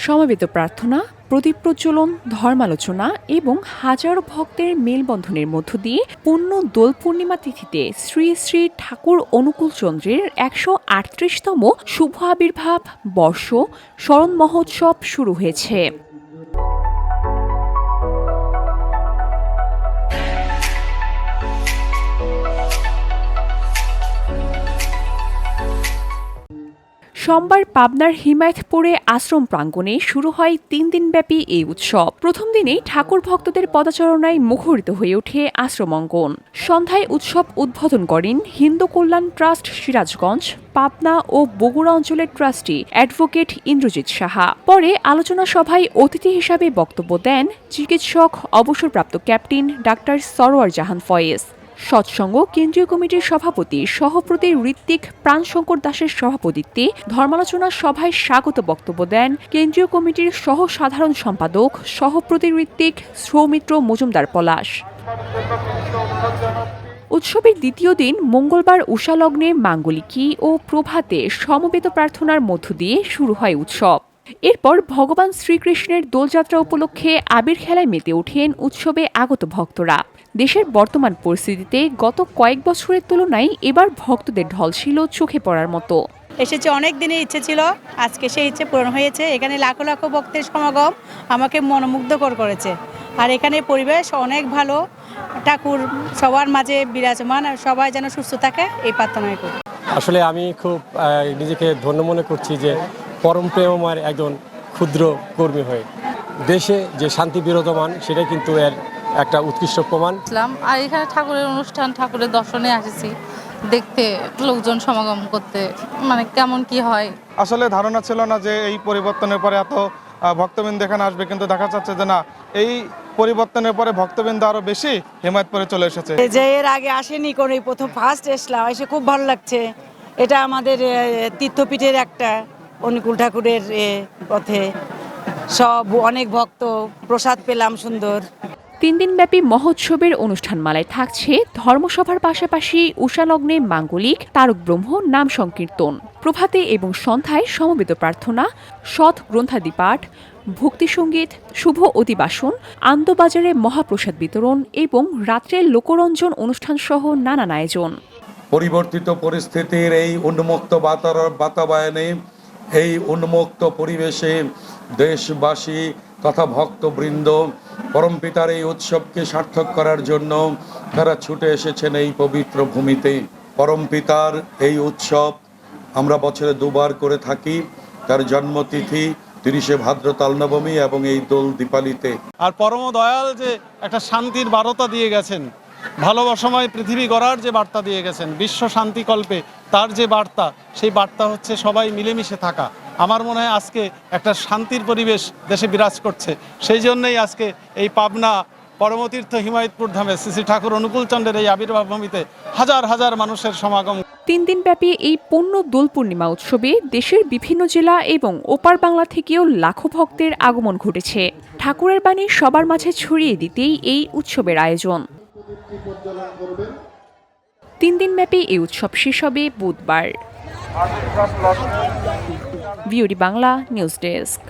সমবেত প্রার্থনা, প্রদীপ প্রজ্বলন, ধর্মালোচনা এবং হাজারো ভক্তের মেলবন্ধনের মধ্য দিয়ে পূর্ণ দোল পূর্ণিমা তিথিতে শ্রী শ্রী ঠাকুর অনুকূল চন্দ্রের ১৩৮তম শুভ আবির্ভাব বর্ষ স্মরণ মহোৎসব শুরু হয়েছে। সোমবার পাবনার হিমায়তপুরে আশ্রম প্রাঙ্গণে শুরু হয় ৩ দিনব্যাপী এই উৎসব। প্রথম দিনেই ঠাকুর ভক্তদের পদচারণায় মুখরিত হয়ে ওঠে আশ্রম অঙ্গন। সন্ধ্যায় উৎসব উদ্বোধন করেন হিন্দু কল্যাণ ট্রাস্ট সিরাজগঞ্জ, পাবনা ও বগুড়া অঞ্চলের ট্রাস্টি অ্যাডভোকেট ইন্দ্রজিৎ সাহা। পরে আলোচনা সভায় অতিথি হিসাবে বক্তব্য দেন চিকিৎসক অবসরপ্রাপ্ত ক্যাপ্টেন ডাক্তার সরোয়ার জাহান ফয়েজ। সৎসঙ্গ কেন্দ্রীয় কমিটির সভাপতি সহপ্রতি ঋত্বিক প্রাণশঙ্কর দাসের সভাপতিত্বে ধর্মালোচনা সভায় স্বাগত বক্তব্য দেন কেন্দ্রীয় কমিটির সহ সাধারণ সম্পাদক সহপ্রতি ঋত্বিক সৌমিত্র মজুমদার পলাশ। উৎসবের দ্বিতীয় দিন মঙ্গলবার উষালগ্নে মাঙ্গলিকী ও প্রভাতে সমবেত প্রার্থনার মধ্য দিয়ে শুরু হয় উৎসব। এরপর ভগবান শ্রীকৃষ্ণের দোলযাত্রা উপলক্ষে আবির খেলায় মেতে ওঠেন উৎসবে আগত ভক্তরা। দেশের বর্তমান পরিস্থিতিতে গত কয়েক বছরের তুলনায় এবার ভক্তদের ঢল ছিল চোখে পড়ার মতো। এসেছে, অনেক দিনের ইচ্ছে ছিল, আজকে সেই ইচ্ছে পূরণ হয়েছে। এখানে লাখো লাখো ভক্তের সমাগম আমাকে মনোমুগ্ধকর করেছে। আর এখানে পরিবেশ অনেক ভালো, ঠাকুর সবার মাঝে বিরাজমান, আর সবাই যেন সুস্থ থাকে এই প্রার্থনাই করি। আসলে আমি খুব নিজেকে ধন্য মনে করছি যে পরম প্রেমময়ের একজন ক্ষুদ্র কর্মী হয়ে দেশে যে শান্তি বিরাজমান সেটা কিন্তু এর একটা উৎকৃষ্ট প্রমাণ। আর এখানে ঠাকুরের অনুষ্ঠান, ঠাকুরের দর্শনে এসেছি দেখতে, লোকজন সমাগম করতে, মানে কেমন কি হয়। আসলে ধারণা ছিল না যে এই পরিবর্তনের পরে এত ভক্তবৃন্দ এখানে আসবে, কিন্তু দেখা যাচ্ছে যে না, এই পরিবর্তনের পরে ভক্তবৃন্দ আরো বেশি হিমায়তপুরে চলে এসেছে। যে এর আগে আসেনি, কোন এই প্রথম ফার্স্ট এসলাম, এসে খুব ভালো লাগছে। এটা আমাদের তীর্থপীঠের একটা, অনুকূল ঠাকুরের পথে সব অনেক ভক্ত, প্রসাদ পেলাম সুন্দর। ৩ দিনব্যাপী মহোৎসবের অনুষ্ঠানমালায় থাকছে ধর্মসভার পাশাপাশি উষালগ্নে মাঙ্গলিক, তারক ব্রহ্ম নাম সংকীর্তন, প্রভাতে এবং সন্ধ্যায় সমবেত প্রার্থনা, সৎ গ্রন্থাদি পাঠ, ভক্তিসঙ্গীত, শুভ অধিবাসন, আনন্দবাজারে মহাপ্রসাদ বিতরণ এবং রাত্রের লোকরঞ্জন অনুষ্ঠানসহ নানান আয়োজন। পরিবর্তিত পরিস্থিতির এই উন্মুক্ত বাতাবরণে, এই উন্মুক্ত পরিবেশে দেশবাসী তথা ভক্তবৃন্দ পরমপিতার এই উৎসবকে সার্থক করার জন্য তারা ছুটে এসেছেন এই পবিত্র ভূমিতে। পরমপিতার এই উৎসব আমরা বছরে দুবার করে থাকি, তার জন্মতিথি ৩০শে ভাদ্র তালনবমী এবং এই দোল দীপালিতে। আর পরম দয়াল যে একটা শান্তির বার্তা দিয়ে গেছেন, ভালোবাসাময় পৃথিবী গড়ার যে বার্তা দিয়ে গেছেন, বিশ্ব শান্তিকল্পে তার যে বার্তা, সেই বার্তা হচ্ছে সবাই মিলেমিশে থাকা। আমার মনে হয় আজকে একটা শান্তির পরিবেশ দেশে বিরাজ করছে। সেই জন্যই আজকে এই পাবনা পরমতীর্থ হিমায়তপুর ধামে শ্রী শ্রী ঠাকুর অনুকূল চন্দ্রের এই আবির্ভাব ভূমিতে হাজার হাজার মানুষের সমাগম। ৩ দিনব্যাপী এই পূর্ণ দোল পূর্ণিমা উৎসবে দেশের বিভিন্ন জেলা এবং ওপার বাংলা থেকেও লাখো ভক্তের আগমন ঘটেছে। ঠাকুরের বাণী সবার মাঝে ছড়িয়ে দিতেই এই উৎসবের আয়োজন। ৩ দিনব্যাপী এই উৎসব শেষ হবে বুধবার। VOD Bangla news desk.